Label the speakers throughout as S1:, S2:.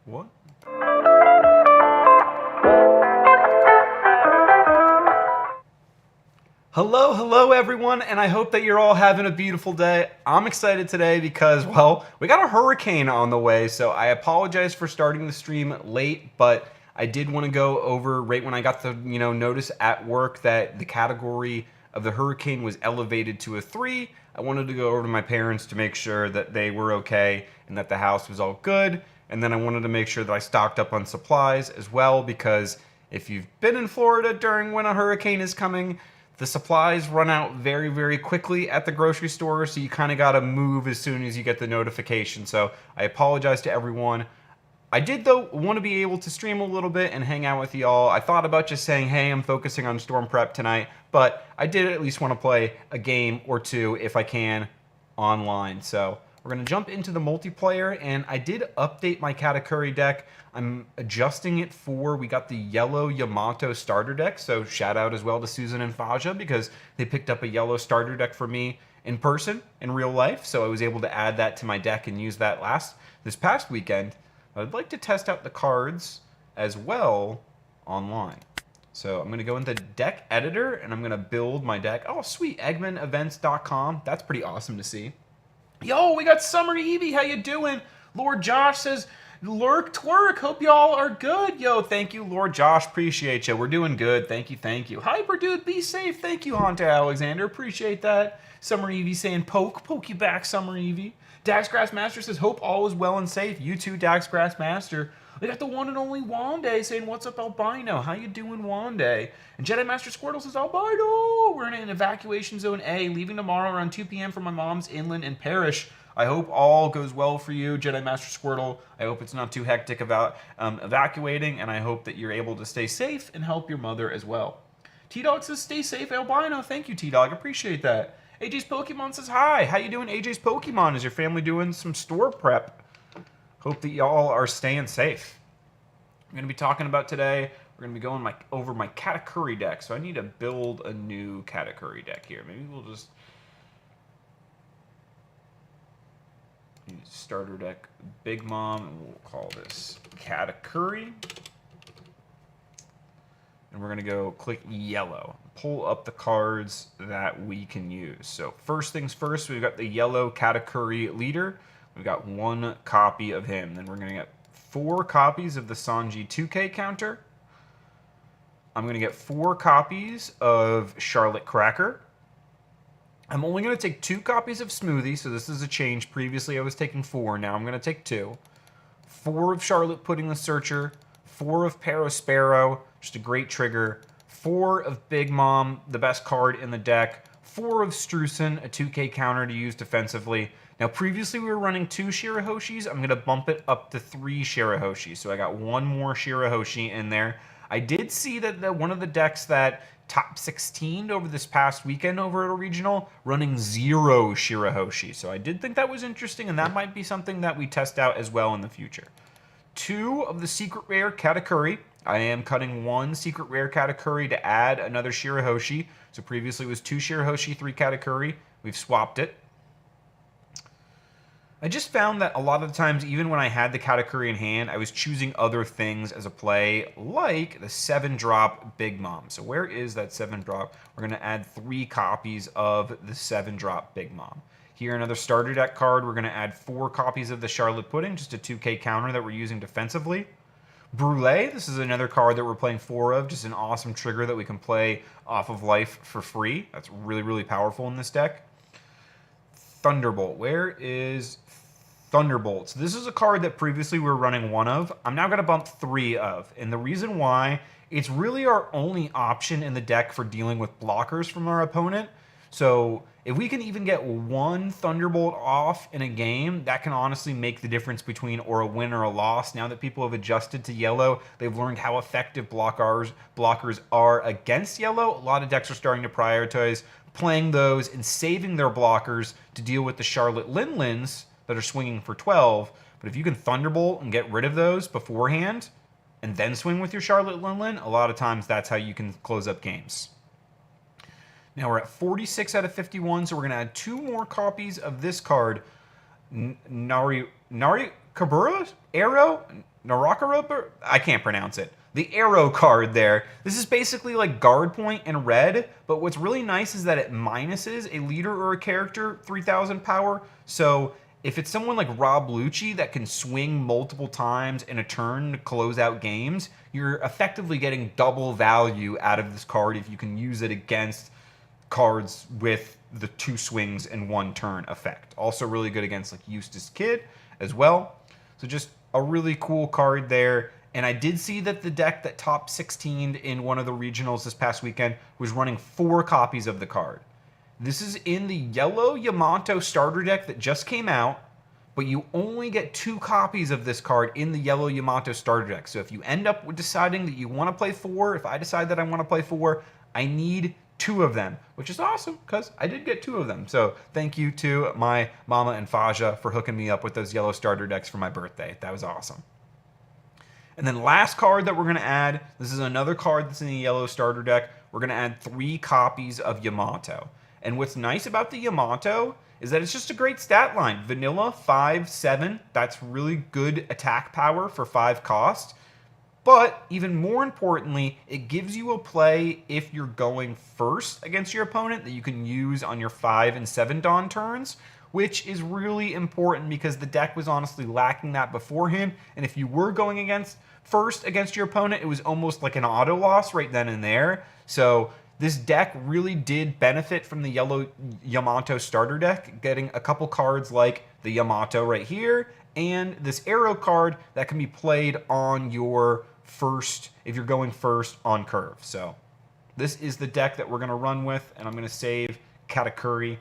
S1: What? Hello everyone, and I hope that you're all having a beautiful day. I'm excited today because, well, we got a hurricane on the way, so I apologize for starting the stream late, but I did want to go over right when I got the, notice at work that the category of the hurricane was elevated to a 3. I wanted to go over to my parents to make sure that they were okay and that the house was all good, and then I wanted to make sure that I stocked up on supplies as well, because if you've been in Florida during when a hurricane is coming, the supplies run out very, very quickly at the grocery store, so you kind of got to move as soon as you get the notification. So I apologize to everyone. I did, though, want to be able to stream a little bit and hang out with y'all. I thought about just saying, hey, I'm focusing on Storm Prep tonight, but I did at least want to play a game or two if I can online. So we're going to jump into the multiplayer, and I did update my Katakuri deck. I'm adjusting it for, we got the yellow Yamato starter deck, so shout out as well to Susan and Faja because they picked up a yellow starter deck for me in person, in real life, so I was able to add that to my deck and use that this past weekend. I'd like to test out the cards as well online. So I'm going to go into deck editor and I'm going to build my deck. Oh, sweet, EggmanEvents.com. That's pretty awesome to see. Yo, we got Summer Evie. How you doing? Lord Josh says, lurk twerk. Hope y'all are good. Yo, thank you, Lord Josh. Appreciate you. We're doing good. Thank you, thank you. Hyper dude, be safe. Thank you, Hunter Alexander. Appreciate that. Summer Evie saying poke you back, Summer Evie. Dax Grassmaster says, hope all is well and safe. You too, Dax Grassmaster. We got the one and only Wande saying, what's up, Albino? How you doing, Wande? And Jedi Master Squirtle says, Albino! We're in an evacuation zone A, leaving tomorrow around 2 p.m. for my mom's inland and parish. I hope all goes well for you, Jedi Master Squirtle. I hope it's not too hectic about evacuating, and I hope that you're able to stay safe and help your mother as well. T-Dog says, stay safe, Albino. Thank you, T-Dog. Appreciate that. AJ's Pokemon says, hi. How you doing, AJ's Pokemon? Is your family doing some store prep? Hope that y'all are staying safe. I'm going to be talking about today, we're going to be going over my Katakuri deck. So I need to build a new Katakuri deck here. Maybe we'll just use starter deck Big Mom, and we'll call this Katakuri. And we're going to go click yellow. Pull up the cards that we can use. So first things first, we've got the yellow Katakuri leader. We've got 1 copy of him. Then we're going to get 4 copies of the Sanji 2K counter. I'm going to get 4 copies of Charlotte Cracker. I'm only going to take 2 copies of Smoothie, so this is a change. Previously I was taking 4, now I'm going to take 2. 4 of Charlotte Pudding the Searcher. 4 of Parasparrow, just a great trigger. 4 of Big Mom, the best card in the deck. 4 of Strusen, a 2K counter to use defensively. Now, previously we were running 2 Shirahoshis. I'm going to bump it up to 3 Shirahoshis. So I got 1 more Shirahoshi in there. I did see that one of the decks that top 16'd over this past weekend over at a regional, running 0 Shirahoshi. So I did think that was interesting, and that might be something that we test out as well in the future. 2 of the secret rare Katakuri. I am cutting 1 secret rare Katakuri to add another Shirahoshi. So previously it was 2 Shirahoshi, 3 Katakuri. We've swapped it. I just found that a lot of the times, even when I had the Katakuri in hand, I was choosing other things as a play, like the 7-drop Big Mom. So where is that 7-drop? We're going to add 3 copies of the 7-drop Big Mom. Here, another starter deck card. We're going to add 4 copies of the Charlotte Pudding, just a 2K counter that we're using defensively. Brulee, this is another card that we're playing 4 of, just an awesome trigger that we can play off of life for free. That's really, really powerful in this deck. Thunderbolt, where is Thunderbolt? So this is a card that previously we were running 1 of. I'm now going to bump 3 of, and the reason why, it's really our only option in the deck for dealing with blockers from our opponent. So if we can even get 1 Thunderbolt off in a game, that can honestly make the difference between or a win or a loss. Now that people have adjusted to yellow, they've learned how effective blockers are against yellow. A lot of decks are starting to prioritize playing those and saving their blockers to deal with the Charlotte Linlins that are swinging for 12. But if you can Thunderbolt and get rid of those beforehand and then swing with your Charlotte Linlin, a lot of times that's how you can close up games. Now we're at 46 out of 51, so we're going to add 2 more copies of this card. Nari Kabura? Arrow? Narakaropa? I can't pronounce it. The arrow card there. This is basically like guard point in red, but what's really nice is that it minuses a leader or a character 3,000 power. So if it's someone like Rob Lucci that can swing multiple times in a turn to close out games, you're effectively getting double value out of this card if you can use it against cards with the 2 swings in 1 turn effect. Also really good against like Eustace Kid as well. So just a really cool card there. And I did see that the deck that top 16'd in one of the regionals this past weekend was running 4 copies of the card. This is in the yellow Yamato starter deck that just came out, but you only get 2 copies of this card in the yellow Yamato starter deck. So if you end up deciding that you want to play 4, if I decide that I want to play 4, I need 2 of them, which is awesome because I did get 2 of them. So thank you to my mama and Faja for hooking me up with those yellow starter decks for my birthday. That was awesome. And then last card that we're going to add, this is another card that's in the yellow starter deck. We're going to add 3 copies of Yamato. And what's nice about the Yamato is that it's just a great stat line. Vanilla, 5/7. That's really good attack power for 5 cost. But even more importantly, it gives you a play if you're going first against your opponent that you can use on your 5 and 7 Dawn turns, which is really important because the deck was honestly lacking that beforehand. And if you were going first against your opponent, it was almost like an auto loss right then and there. So this deck really did benefit from the yellow Yamato starter deck, getting a couple cards like the Yamato right here, and this arrow card that can be played on your first, if you're going first on curve. So this is the deck that we're going to run with, and I'm going to save Katakuri.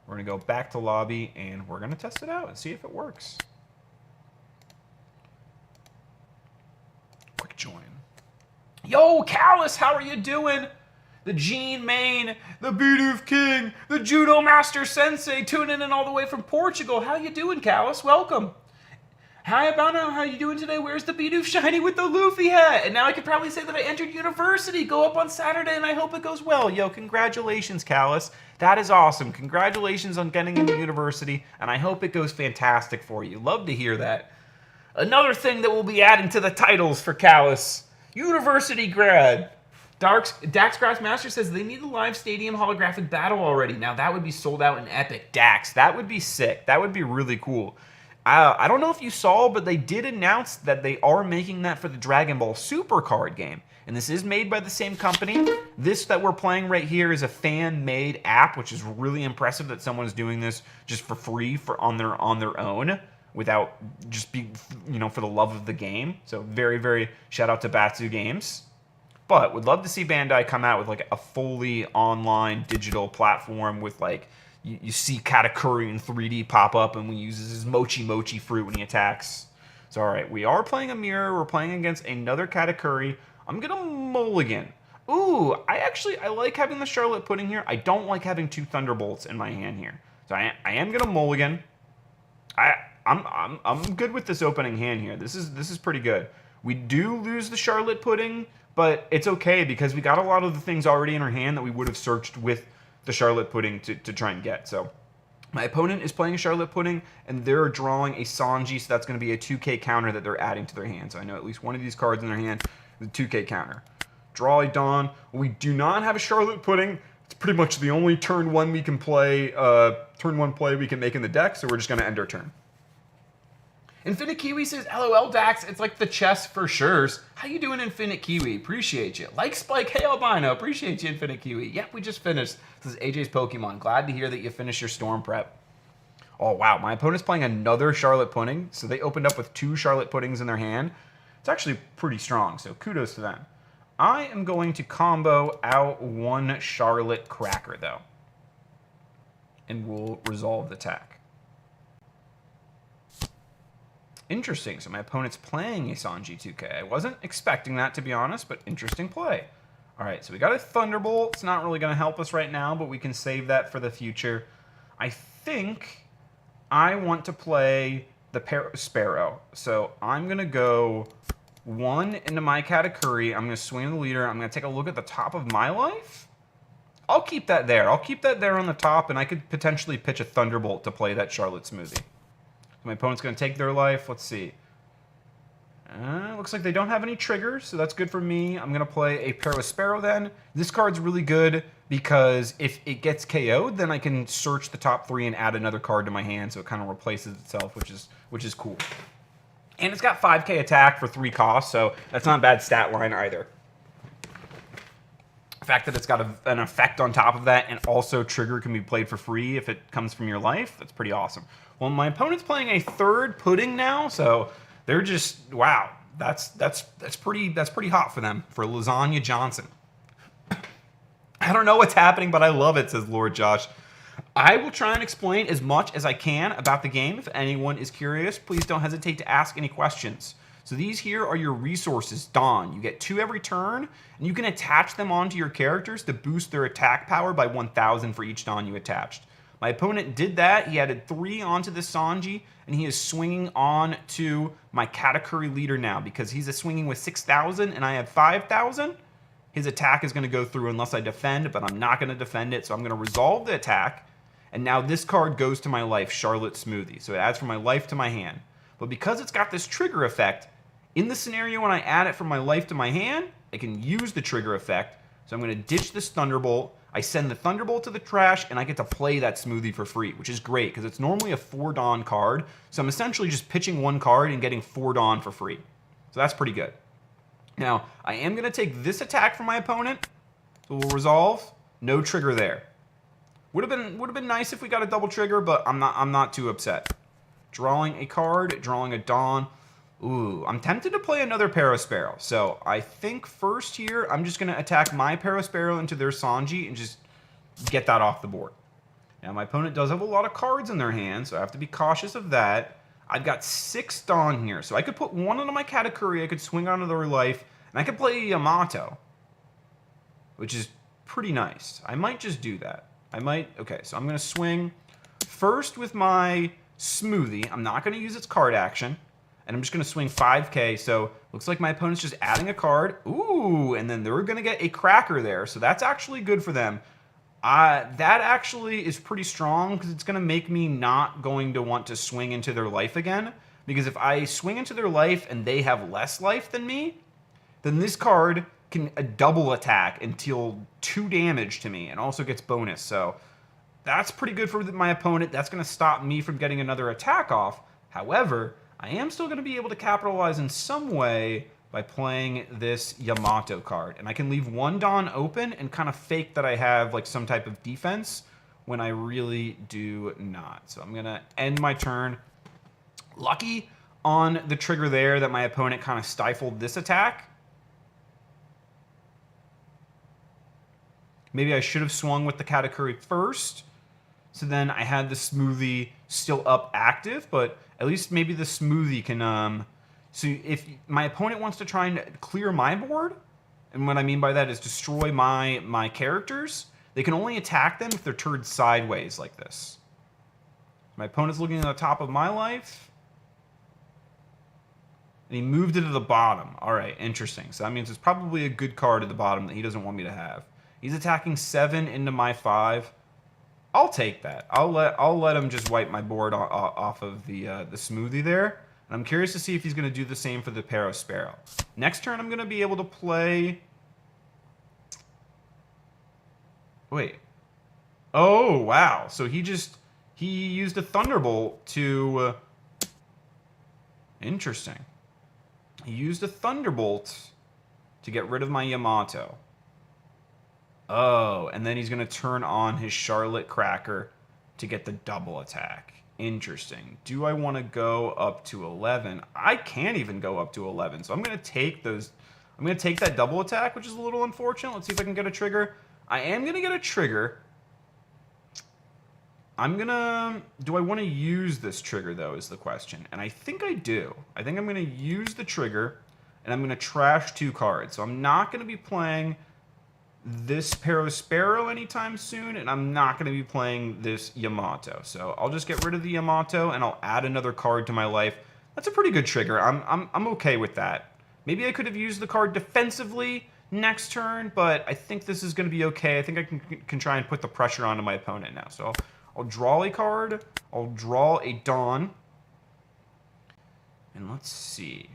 S1: We're going to go back to lobby, and we're going to test it out and see if it works. Quick join. Yo, Callus, how are you doing? The Gene Main, the Bidoof King, the Judo Master Sensei, tuning in all the way from Portugal. How you doing, Callus? Welcome. Hi, Abano. How you doing today? Where's the Bidoof shiny with the Luffy hat? And now I can probably say that I entered university. Go up on Saturday, and I hope it goes well. Yo, congratulations, Callus. That is awesome. Congratulations on getting into university, and I hope it goes fantastic for you. Love to hear that. Another thing that we'll be adding to the titles for Callus, university grad. Dax Grassmaster says they need a live stadium holographic battle already. Now that would be sold out in Epic. Dax, that would be sick. That would be really cool. I don't know if you saw, but they did announce that they are making that for the Dragon Ball Super card game. And this is made by the same company. This that we're playing right here is a fan-made app, which is really impressive that someone's doing this just for free on their own, without just for the love of the game. So very, very shout out to Batsu Games. But would love to see Bandai come out with like a fully online digital platform with like, you see Katakuri in 3D pop up and we use his mochi fruit when he attacks. So all right, we are playing a mirror. We're playing against another Katakuri. I'm gonna mulligan. Ooh, I like having the Charlotte Pudding here. I don't like having 2 Thunderbolts in my hand here. So I am gonna mulligan. I'm good with this opening hand here. This is pretty good. We do lose the Charlotte Pudding, but it's okay because we got a lot of the things already in our hand that we would have searched with the Charlotte Pudding to try and get. So my opponent is playing a Charlotte Pudding, and they're drawing a Sanji, so that's going to be a 2K counter that they're adding to their hand. So I know at least one of these cards in their hand is a 2K counter. Draw a Dawn. We do not have a Charlotte Pudding. It's pretty much the only turn 1 we can play, turn 1 play we can make in the deck, so we're just going to end our turn. Infinite Kiwi says, LOL Dax, it's like the chess for sure's. How you doing, Infinite Kiwi? Appreciate you. Like Spike, hey Albino, appreciate you, Infinite Kiwi. Yep, we just finished. This is AJ's Pokemon. Glad to hear that you finished your storm prep. Oh wow, my opponent's playing another Charlotte Pudding, so they opened up with 2 Charlotte Puddings in their hand. It's actually pretty strong, so kudos to them. I am going to combo out 1 Charlotte Cracker though, and we'll resolve the attack. Interesting, so my opponent's playing a Sanji 2K. I wasn't expecting that, to be honest, but interesting play. All right, so we got a Thunderbolt. It's not really going to help us right now, but we can save that for the future. I think I want to play the Sparrow. So I'm going to go 1 into my Katakuri. I'm going to swing the leader. I'm going to take a look at the top of my life. I'll keep that there. I'll keep that there on the top, and I could potentially pitch a Thunderbolt to play that Charlotte Smoothie. My opponent's going to take their life. Let's see. looks like they don't have any triggers, so that's good for me. I'm going to play a Paraspero then. This card's really good because if it gets KO'd, then I can search the top 3 and add another card to my hand, so it kind of replaces itself, which is cool. And it's got 5k attack for 3 costs, so that's not a bad stat line either. The fact that it's got an effect on top of that, and also trigger can be played for free if it comes from your life, that's pretty awesome. Well, my opponent's playing a 3rd Pudding now, so they're just, wow, that's pretty hot for them, for Lasagna Johnson. I don't know what's happening, but I love it, says Lord Josh. I will try and explain as much as I can about the game. If anyone is curious, please don't hesitate to ask any questions. So these here are your resources, Dawn. You get 2 every turn, and you can attach them onto your characters to boost their attack power by 1,000 for each Dawn you attached. My opponent did that. He added 3 onto the Sanji, and he is swinging on to my Katakuri leader now because he's swinging with 6,000 and I have 5,000. His attack is going to go through unless I defend, but I'm not going to defend it, so I'm going to resolve the attack. And now this card goes to my life, Charlotte Smoothie. So it adds from my life to my hand. But because it's got this trigger effect, in the scenario when I add it from my life to my hand, I can use the trigger effect. So I'm going to ditch this Thunderbolt. I send the Thunderbolt to the trash, and I get to play that Smoothie for free, which is great because it's normally a 4 Dawn card. So I'm essentially just pitching 1 card and getting 4 Dawn for free. So that's pretty good. Now, I am going to take this attack from my opponent. So we'll resolve. No trigger there. Would have been nice if we got a double trigger, but I'm not too upset. Drawing a card, drawing a Dawn. Ooh, I'm tempted to play another Paraspero. So I think first here, I'm just going to attack my Paraspero into their Sanji and just get that off the board. Now, my opponent does have a lot of cards in their hand, so I have to be cautious of that. I've got 6 Dawn here, so I could put 1 onto my Katakuri, I could swing onto their life, and I could play Yamato, which is pretty nice. I might just do that. Okay, so I'm going to swing first with my Smoothie. I'm not going to use its card action, and I'm just going to swing 5k, so looks like my opponent's just adding a card. Ooh, and then they're going to get a Cracker there, so that's actually good for them. That actually is pretty strong because it's going to make me not going to want to swing into their life again. Because if I swing into their life and they have less life than me, then this card can double attack and deal 2 damage to me and also gets bonus. So that's pretty good for my opponent. That's going to stop me from getting another attack off. However, I am still going to be able to capitalize in some way by playing this Yamato card. And I can leave 1 Dawn open and kind of fake that I have like some type of defense when I really do not. So I'm going to end my turn. Lucky on the trigger there that my opponent kind of stifled this attack. Maybe I should have swung with the Katakuri first. So then I had the Smoothie still up active, but at least maybe the Smoothie can... So if my opponent wants to try and clear my board, and what I mean by that is destroy my characters, they can only attack them if they're turned sideways like this. My opponent's looking at the top of my life, and he moved it to the bottom. All right, interesting. So that means it's probably a good card at the bottom that he doesn't want me to have. He's attacking 7 into my 5. I'll take that. I'll let him just wipe my board off of the Smoothie there. And I'm curious to see if he's going to do the same for the Paraspero. Next turn, I'm going to be able to play... Wait. Oh, wow. So he used a Thunderbolt to... Interesting. He used a Thunderbolt to get rid of my Yamato. Oh, and then he's going to turn on his Charlotte Cracker to get the double attack. Interesting. Do I want to go up to 11? I can't even go up to 11, so I'm going to take those. I'm going to take that double attack, which is a little unfortunate. Let's see if I can get a trigger. I am going to get a trigger. I'm going to... Do I want to use this trigger, though, is the question. And I think I do. I think I'm going to use the trigger, and I'm going to trash 2 cards. So I'm not going to be playing this Paraspero anytime soon, and I'm not going to be playing this Yamato. So I'll just get rid of the Yamato, and I'll add another card to my life. That's a pretty good trigger. I'm okay with that. Maybe I could have used the card defensively next turn, but I think this is going to be okay. I think I can try and put the pressure onto my opponent now. So I'll draw a card. I'll draw a Dawn. And let's see.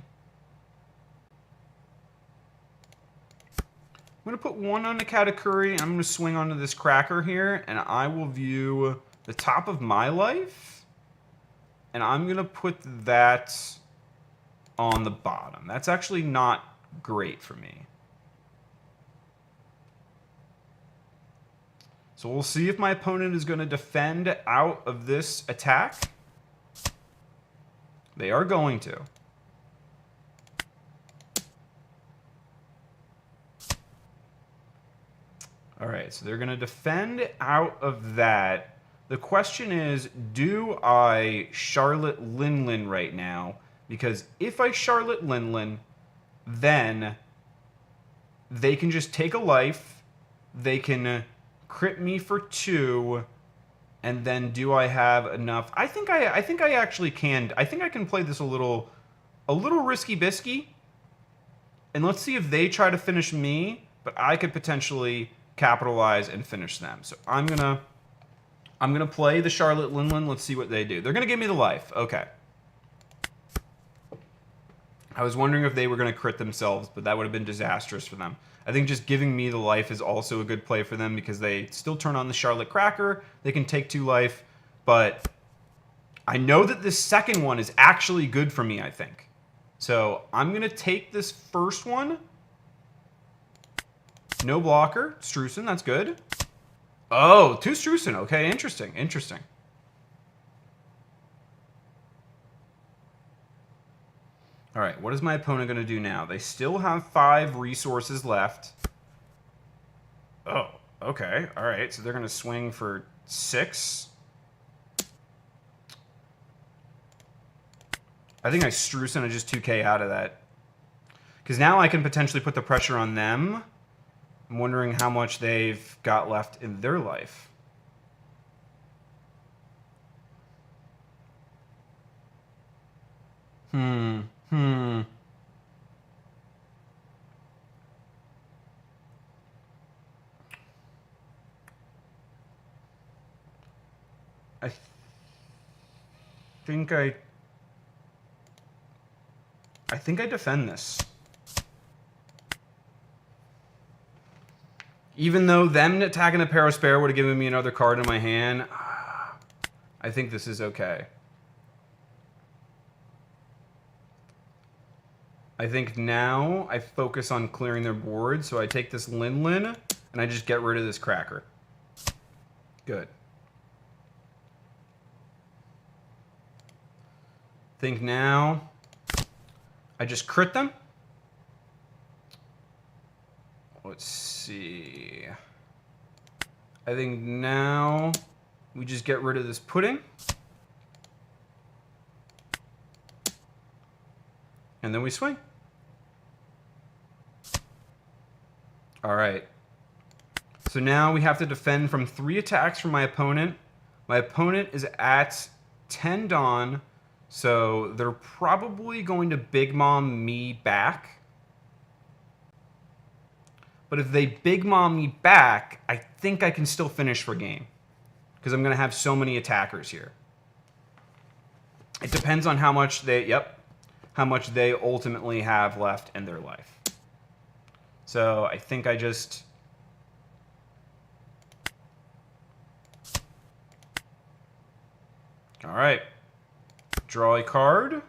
S1: I'm going to put one on the Katakuri. I'm going to swing onto this cracker here, and I will view the top of my life. And I'm going to put that on the bottom. That's actually not great for me. So we'll see if my opponent is going to defend out of this attack. They are going to. All right, so they're going to defend out of that. The question is, do I Charlotte Linlin right now? Because if I Charlotte Linlin, then they can just take a life. They can crit me for 2, and then do I have enough? I think I actually can. I think I can play this a little risky bisky. And let's see if they try to finish me, but I could potentially capitalize and finish them. So I'm gonna play the Charlotte Linlin. Let's see what they do. They're gonna give me the life. Okay. I was wondering if they were gonna crit themselves, but that would have been disastrous for them. I think just giving me the life is also a good play for them because they still turn on the Charlotte Cracker. They can take 2 life, but I know that this second one is actually good for me, I think. So I'm gonna take this first one. No blocker. Strusen, that's good. Oh, 2 Strusen. Okay, interesting. Interesting. All right, what is my opponent going to do now? They still have 5 resources left. Oh, okay. All right, so they're going to swing for 6. I think I Strusen just 2k out of that. Because now I can potentially put the pressure on them. I'm wondering how much they've got left in their life. I think I defend this. Even though them attacking a Paraspare would have given me another card in my hand, I think this is okay. I think now I focus on clearing their board, so I take this Linlin, and I just get rid of this Cracker. Good. Think now I just crit them. Let's see. I think now we just get rid of this pudding. And then we swing. All right. So now we have to defend from 3 attacks from my opponent. My opponent is at 10 Dawn, so they're probably going to Big Mom me back. But if they Big Mom me back, I think I can still finish for game. Because I'm going to have so many attackers here. It depends on how much how much they ultimately have left in their life. So I think I just... All right. Draw a card.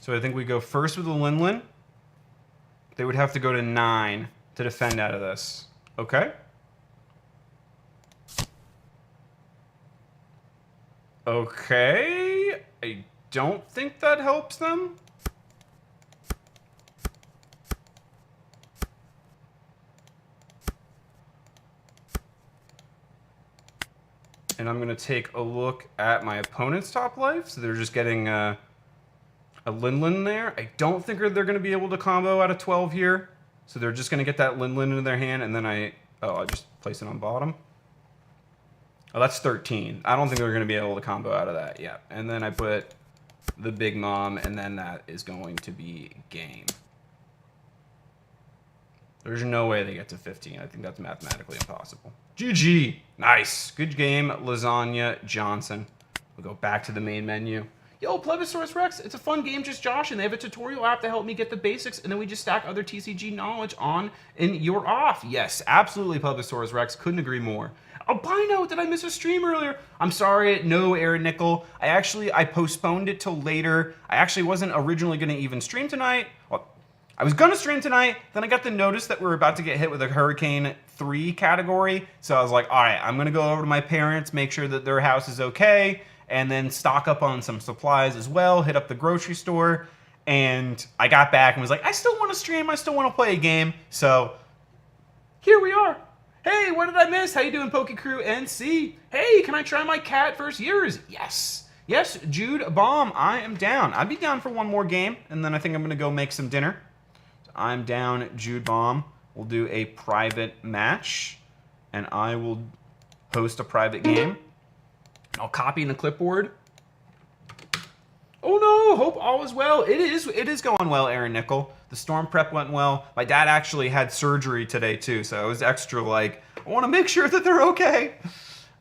S1: So I think we go first with the Linlin. They would have to go to 9 to defend out of this. Okay. Okay. I don't think that helps them. And I'm going to take a look at my opponent's top life. So they're just getting a Linlin there. I don't think they're going to be able to combo out of 12 here. So they're just going to get that Linlin into their hand. And then I'll just place it on bottom. Oh, that's 13. I don't think they're going to be able to combo out of that yet. And then I put the Big Mom, and then that is going to be game. There's no way they get to 15. I think that's mathematically impossible. GG. Nice. Good game, Lasagna Johnson. We'll go back to the main menu. Yo, Plebisaurus Rex, it's a fun game, just Josh, and they have a tutorial app to help me get the basics, and then we just stack other TCG knowledge on, and you're off. Yes, absolutely, Plebisaurus Rex. Couldn't agree more. Albino, did I miss a stream earlier? I'm sorry, no, Aaron Nickel. I postponed it till later. I actually wasn't originally going to even stream tonight. Well, I was going to stream tonight, then I got the notice that we're about to get hit with a Hurricane 3 category, so I was like, all right, I'm going to go over to my parents, make sure that their house is okay, and then stock up on some supplies as well, hit up the grocery store, and I got back and was like, I still want to stream, I still want to play a game, so here we are. Hey, what did I miss? How you doing, PokeCrew NC? Hey, can I try my cat versus yours? Yes. Yes, Jude Bomb, I am down. I'd be down for one more game, and then I think I'm going to go make some dinner. So I'm down, Jude Bomb. We'll do a private match, and I will host a private game. I'll copy in the clipboard. Oh no, hope all is well. It is going well, Aaron Nickel. The storm prep went well. My dad actually had surgery today too, so I was extra like, I want to make sure that they're okay.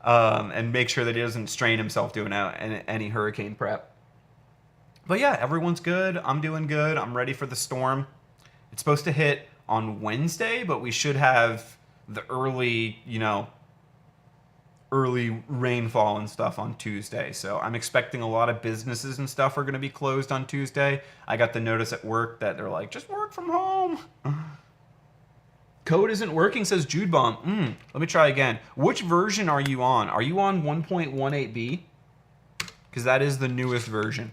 S1: And make sure that he doesn't strain himself doing any hurricane prep. But yeah, everyone's good. I'm doing good. I'm ready for the storm. It's supposed to hit on Wednesday, but we should have the early rainfall and stuff on Tuesday. So I'm expecting a lot of businesses and stuff are going to be closed on Tuesday. I got the notice at work that they're like, just work from home. Code isn't working, says Jude Bomb. Let me try again. Which version are you on? Are you on 1.18b? Because that is the newest version.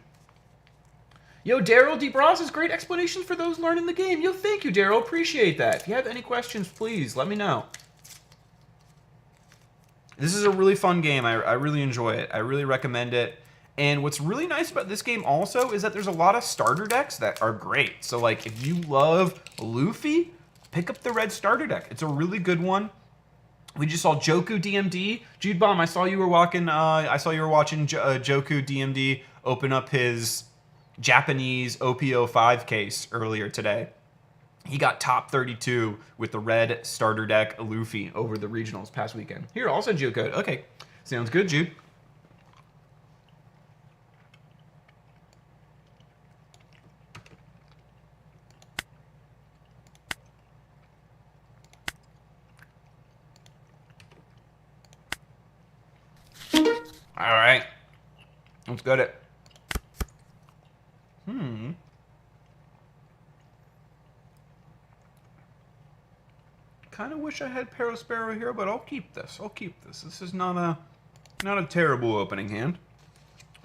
S1: Yo, Daryl DeBross is great explanations for those learning the game. Yo, thank you, Daryl. Appreciate that. If you have any questions, please let me know. This is a really fun game. I really enjoy it. I really recommend it. And what's really nice about this game also is that there's a lot of starter decks that are great. So like if you love Luffy, pick up the red starter deck. It's a really good one. We just saw Joku DMD. Jude Bomb, I saw you were watching Joku DMD open up his Japanese OPO5 case earlier today. He got top 32 with the red starter deck Luffy over the regionals past weekend. Here, I'll send you a code. Okay, sounds good, Jude. All right, let's get it. Kind of wish I had Parasparrow here, but I'll keep this. This is not a terrible opening hand.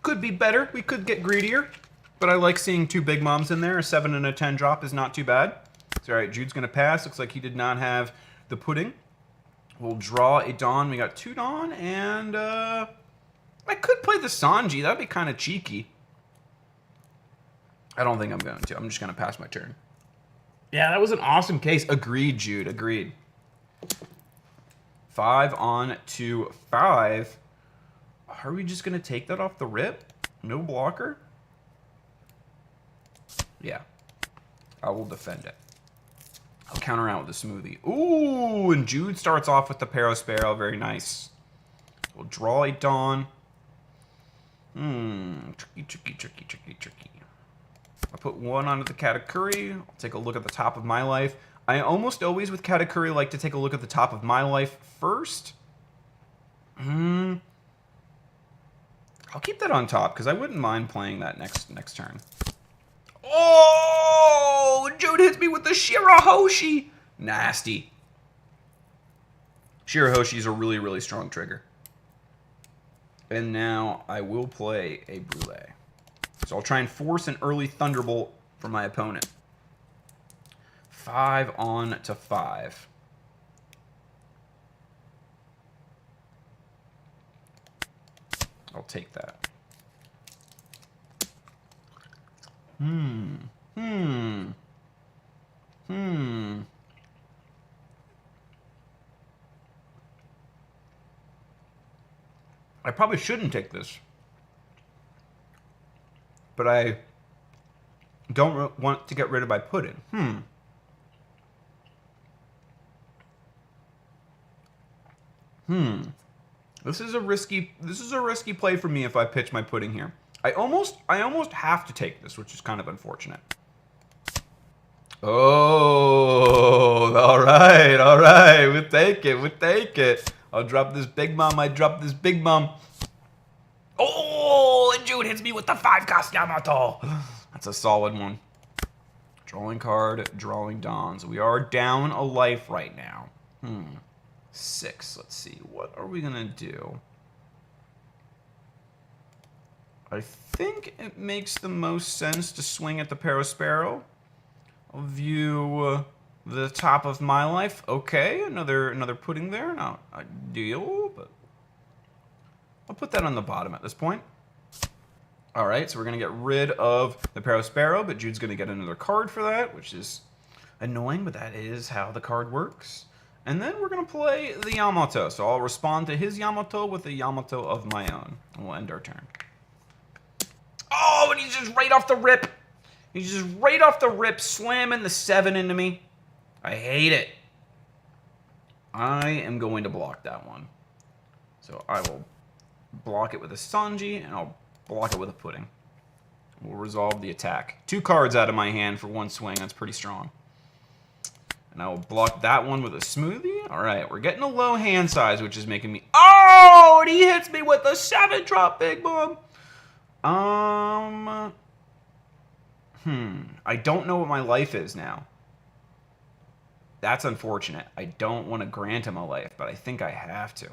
S1: Could be better. We could get greedier, but I like seeing two big moms in there. A 7 and a 10 drop is not too bad. It's all right. Jude's gonna pass. Looks like he did not have the pudding. We'll draw a Dawn. We got 2 Dawn, and I could play the Sanji. That'd be kind of cheeky. I don't think I'm going to. I'm just gonna pass my turn. Yeah, that was an awesome case. Agreed, Jude. Agreed. 5 on to 5. Are we just going to take that off the rip? No blocker? Yeah. I will defend it. I'll counter out with a smoothie. Ooh, and Jude starts off with the Parasparrow. Very nice. We'll draw a Dawn. Tricky. I put 1 onto the Katakuri. I'll take a look at the top of my life. I almost always with Katakuri like to take a look at the top of my life first. I'll keep that on top because I wouldn't mind playing that next turn. Oh, Jude hits me with the Shirahoshi. Nasty. Shirahoshi is a really, really strong trigger. And now I will play a Brule. So I'll try and force an early Thunderbolt for my opponent. 5 on to 5. I'll take that. I probably shouldn't take this. But I don't want to get rid of my pudding. This is a risky play for me if I pitch my pudding here. I almost have to take this, which is kind of unfortunate. Oh, all right. We'll take it. I'll drop this big mom. Oh, and Jude hits me with the 5-cost Yamato. That's a solid one. Drawing card, drawing dons. We are down a life right now. 6. Let's see. What are we going to do? I think it makes the most sense to swing at the Parasparrow. I'll view the top of my life. Okay, another pudding there. Not ideal, but I'll put that on the bottom at this point. All right, so we're going to get rid of the Parasparrow, but Jude's going to get another card for that, which is annoying, but that is how the card works. And then we're going to play the Yamato. So I'll respond to his Yamato with a Yamato of my own. And we'll end our turn. Oh, and he's just right off the rip. He's just right off the rip slamming the 7 into me. I hate it. I am going to block that one. So I will block it with a Sanji, and I'll block it with a pudding. We'll resolve the attack. 2 cards out of my hand for 1 swing. That's pretty strong. And I will block that one with a smoothie. All right, we're getting a low hand size, which is making me... Oh, and he hits me with a 7-drop Big Bomb. I don't know what my life is now. That's unfortunate. I don't want to grant him a life, but I think I have to.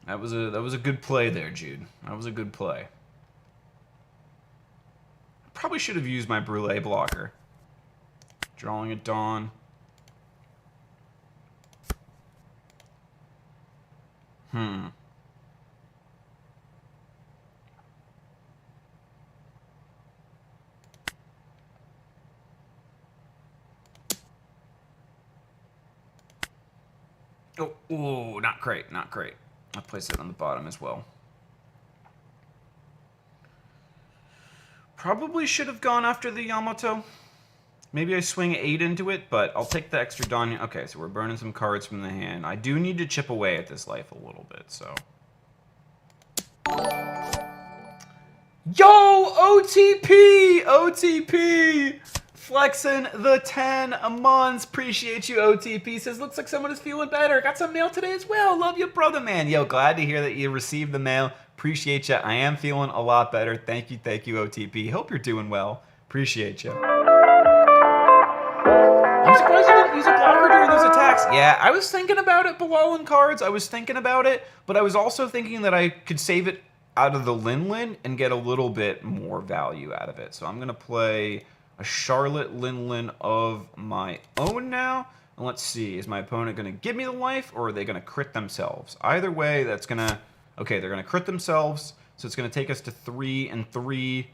S1: That was a good play there, Jude. That was a good play. Probably should have used my Brulee blocker. Drawing a Dawn. Oh, not great, not great. I'll place it on the bottom as well. Probably should have gone after the Yamato. Maybe I swing 8 into it, but I'll take the extra Don. Okay, so we're burning some cards from the hand. I do need to chip away at this life a little bit, so. Yo, OTP! OTP! Flexing the 10 a month. Appreciate you, OTP. Says, looks like someone is feeling better. Got some mail today as well. Love you, brother, man. Yo, glad to hear that you received the mail. Appreciate you. I am feeling a lot better. Thank you, OTP. Hope you're doing well. Appreciate you. I'm surprised you didn't use a blocker during those attacks. Yeah, I was thinking about it, Bilal in cards. I was thinking about it, but I was also thinking that I could save it out of the Lin and get a little bit more value out of it. So I'm going to play a Charlotte Lin of my own now. And let's see, is my opponent going to give me the life, or are they going to crit themselves? Either way, that's going to... Okay, they're going to crit themselves, so it's going to take us to 3 and 3.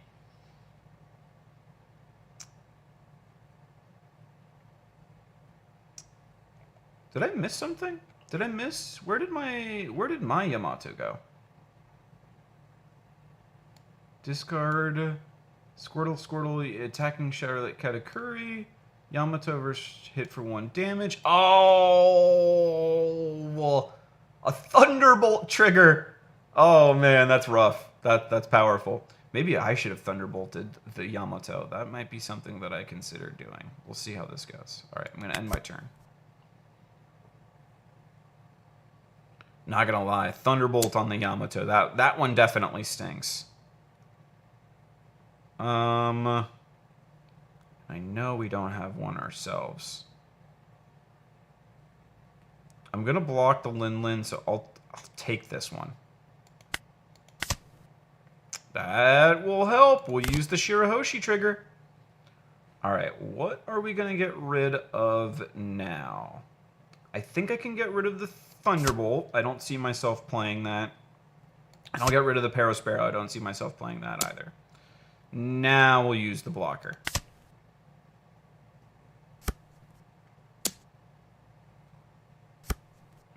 S1: Did I miss something? Did I miss? Where did my Yamato go? Discard Squirtle attacking Charlotte Katakuri. Yamato versus hit for 1 damage. Oh, a Thunderbolt trigger. Oh man, that's rough. That's powerful. Maybe I should have Thunderbolted the Yamato. That might be something that I consider doing. We'll see how this goes. All right, I'm gonna end my turn. Not gonna lie, Thunderbolt on the Yamato. That one definitely stinks. I know we don't have one ourselves. I'm gonna block the Lin, so I'll take this one. That will help. We'll use the Shirahoshi trigger. All right, what are we gonna get rid of now? I think I can get rid of the Thunderbolt. I don't see myself playing that. And I'll get rid of the Parasparrow. I don't see myself playing that either. Now we'll use the blocker.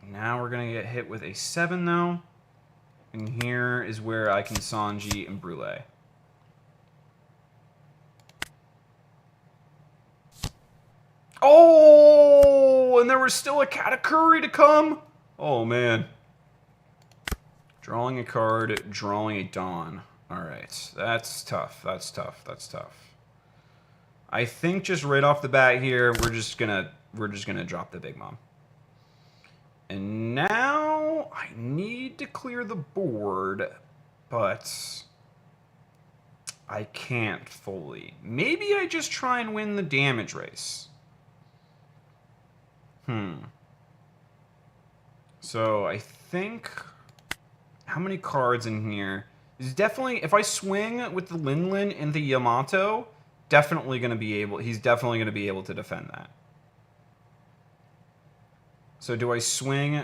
S1: Now we're going to get hit with a 7, though. And here is where I can Sanji and Brulee. Oh! there was still a Katakuri to come. Oh, man. Drawing a card, drawing a Dawn. All right, that's tough. That's tough. That's tough. I think just right off the bat here, we're just gonna drop the Big Mom. And now I need to clear the board, but I can't fully. Maybe I just try and win the damage race. So I think, how many cards in here? He's definitely, if I swing with the Lin and the Yamato, he's definitely going to be able to defend that. So do I swing?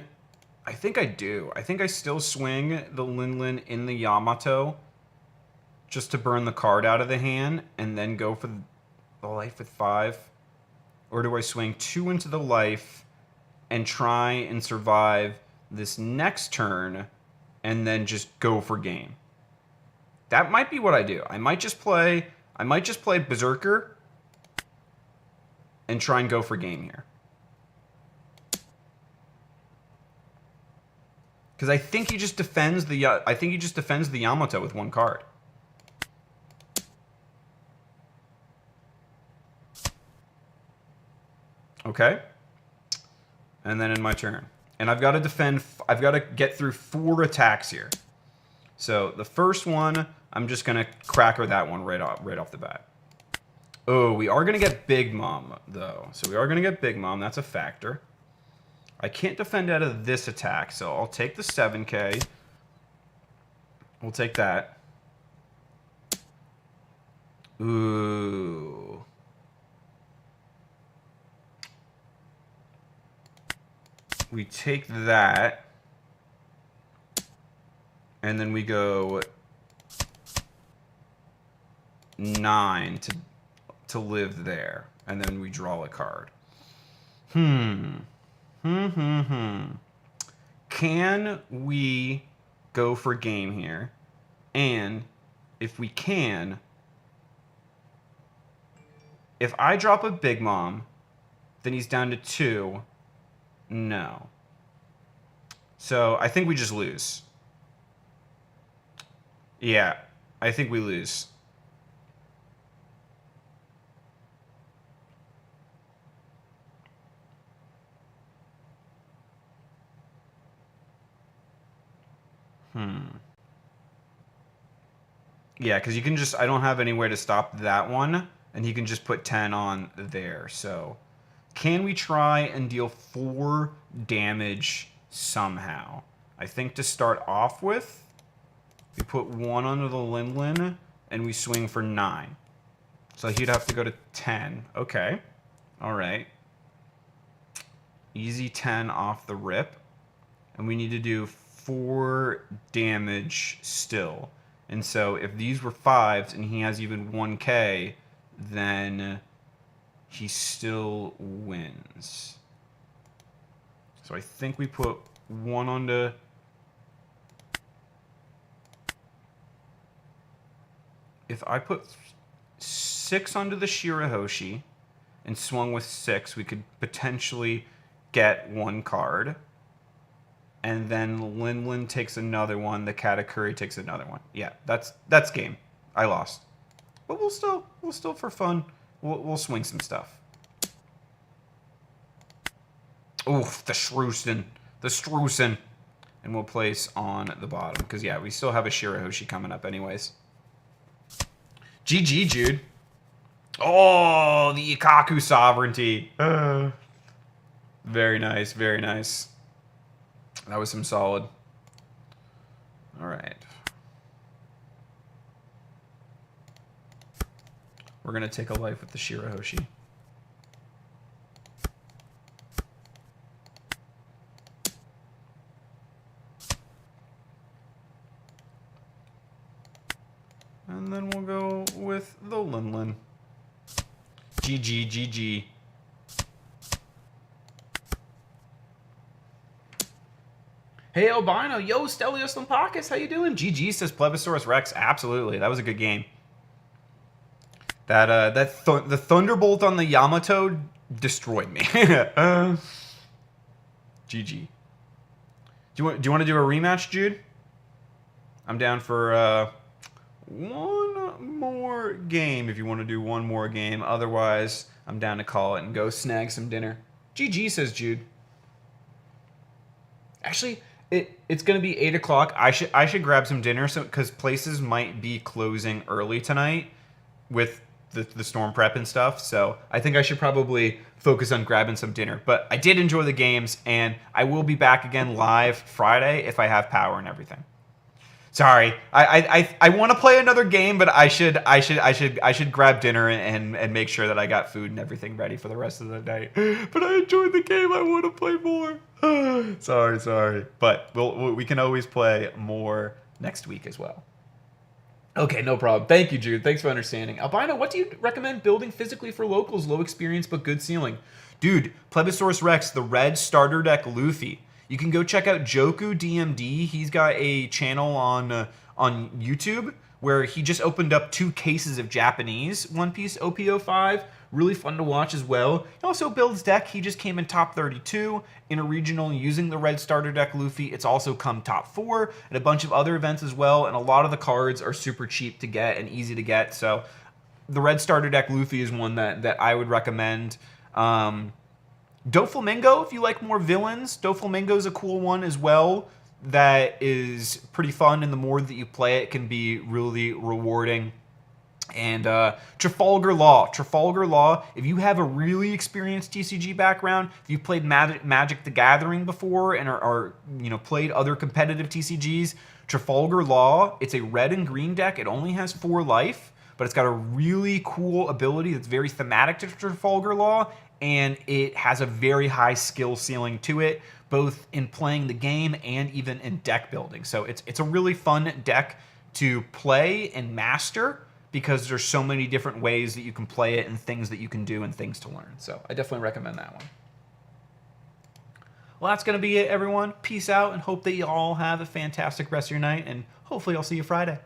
S1: I think I do. I think I still swing the Lin in the Yamato just to burn the card out of the hand and then go for the life with 5. Or do I swing 2 into the life and try and survive this next turn and then just go for game? That might be what I do. I might just play Berserker and try and go for game here. Because I think he just defends the Yamato with 1 card. Okay. And then in my turn. And I've got to defend, I've got to get through 4 attacks here. So the first one, I'm just going to cracker that one right off the bat. Oh, we are going to get Big Mom, though. So we are going to get Big Mom. That's a factor. I can't defend out of this attack, so I'll take the 7K. We'll take that. Ooh. We take that. And then we go 9 to live there. And then we draw a card. Can we go for game here? And if we can, if I drop a Big Mom, then he's down to 2. No. So I think we just lose. Yeah, I think we lose. Yeah, because you can just, I don't have anywhere to stop that one, and he can just put 10 on there. So can we try and deal 4 damage somehow? I think to start off with, we put 1 under the Lin, and we swing for 9. So he'd have to go to 10. Okay. All right. Easy 10 off the rip. And we need to do 4 damage still. And so if these were 5s and he has even 1K, then he still wins. So I think we put 1 onto... If I put 6 onto the Shirahoshi and swung with 6, we could potentially get 1 card. And then Lin takes another one. The Katakuri takes another one. Yeah, that's game. I lost, but we'll still for fun. We'll swing some stuff. Oof, the Strusen, and we'll place on the bottom because yeah, we still have a Shirahoshi coming up anyways. GG, Jude. Oh, the Ikaku sovereignty. Very nice, very nice. That was some solid. All right. We're going to take a life with the Shirahoshi. And then we'll go with the Lin. GG, GG. Hey, Albino. Yo, Stelios Lampakis. How you doing? GG, says Plebisaurus Rex. Absolutely. That was a good game. The Thunderbolt on the Yamato destroyed me. GG. Do you want to do a rematch, Jude? I'm down for one more game if you want to do one more game. Otherwise, I'm down to call it and go snag some dinner. GG, says Jude. Actually, it's gonna be 8 o'clock. I should grab some dinner because places might be closing early tonight with the storm prep and stuff. So I think I should probably focus on grabbing some dinner. But I did enjoy the games, and I will be back again live Friday if I have power and everything. Sorry, I want to play another game, but I should grab dinner and make sure that I got food and everything ready for the rest of the night. But I enjoyed the game. I want to play more. Sorry, but we can always play more next week as well. Okay, no problem. Thank you, Jude. Thanks for understanding. Albino, what do you recommend building physically for locals? Low experience but good ceiling. Dude, Plebisaurus Rex, the red starter deck Luffy. You can go check out Joku DMD. He's got a channel on YouTube where he just opened up 2 cases of Japanese One Piece OP05. Really fun to watch as well. He also builds deck. He just came in top 32 in a regional using the red starter deck Luffy. It's also come top 4 at a bunch of other events as well. And a lot of the cards are super cheap to get and easy to get. So the red starter deck Luffy is one that I would recommend. Doflamingo, if you like more villains, Doflamingo is a cool one as well. That is pretty fun, and the more that you play it can be really rewarding. And Trafalgar Law. Trafalgar Law, if you have a really experienced TCG background, if you've played Magic the Gathering before and are played other competitive TCGs, Trafalgar Law, it's a red and green deck. It only has 4 life, but it's got a really cool ability that's very thematic to Trafalgar Law, and it has a very high skill ceiling to it, both in playing the game and even in deck building. So it's a really fun deck to play and master, because there's so many different ways that you can play it and things that you can do and things to learn. So I definitely recommend that one. Well, that's going to be it, everyone. Peace out, and hope that you all have a fantastic rest of your night, and hopefully I'll see you Friday.